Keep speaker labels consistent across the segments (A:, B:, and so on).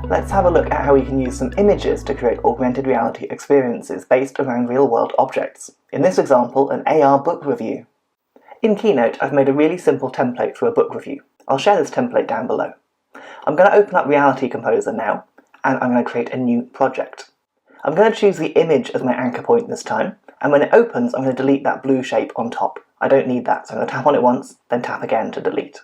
A: Let's have a look at how we can use some images to create augmented reality experiences based around real-world objects. In this example, an AR book review. In Keynote, I've made a really simple template for a book review. I'll share this template down below. I'm going to open up Reality Composer now, and I'm going to create a new project. I'm going to choose the image as my anchor point this time, and when it opens, I'm going to delete that blue shape on top. I don't need that, so I'm going to tap on it once, then tap again to delete.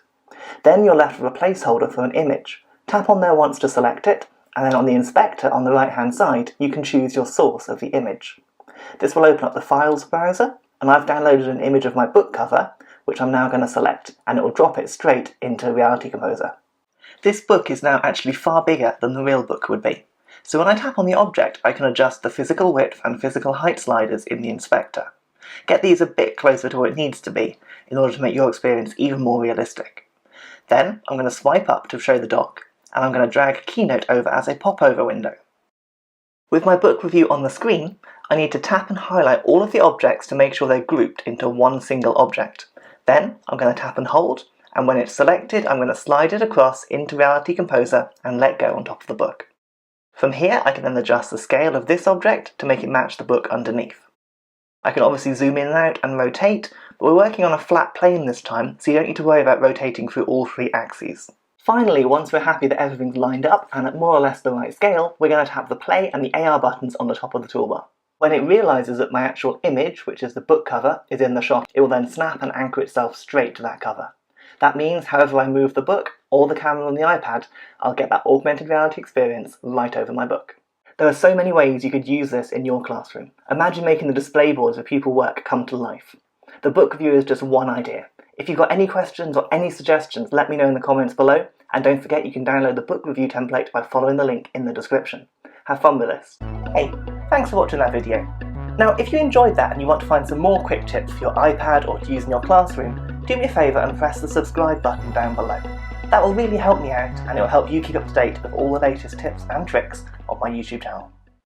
A: Then you're left with a placeholder for an image. Tap on there once to select it, and then on the inspector on the right-hand side, you can choose your source of the image. This will open up the Files browser, and I've downloaded an image of my book cover, which I'm now going to select, and it will drop it straight into Reality Composer. This book is now actually far bigger than the real book would be. So when I tap on the object, I can adjust the physical width and physical height sliders in the inspector. Get these a bit closer to where it needs to be, in order to make your experience even more realistic. Then I'm going to swipe up to show the dock, and I'm going to drag Keynote over as a popover window. With my book review on the screen, I need to tap and highlight all of the objects to make sure they're grouped into one single object. Then I'm going to tap and hold, and when it's selected, I'm going to slide it across into Reality Composer and let go on top of the book. From here, I can then adjust the scale of this object to make it match the book underneath. I can obviously zoom in and out and rotate, but we're working on a flat plane this time, so you don't need to worry about rotating through all three axes. Finally, once we're happy that everything's lined up and at more or less the right scale, we're going to tap the play and the AR buttons on the top of the toolbar. When it realises that my actual image, which is the book cover, is in the shot, it will then snap and anchor itself straight to that cover. That means however I move the book, or the camera on the iPad, I'll get that augmented reality experience right over my book. There are so many ways you could use this in your classroom. Imagine making the display boards of pupil work come to life. The book review is just one idea. If you've got any questions or any suggestions, let me know in the comments below, and don't forget you can download the book review template by following the link in the description. Have fun with this. Hey, thanks for watching that video. Now, if you enjoyed that and you want to find some more quick tips for your iPad or to use in your classroom, do me a favour and press the subscribe button down below. That will really help me out, and it will help you keep up to date with all the latest tips and tricks on my YouTube channel.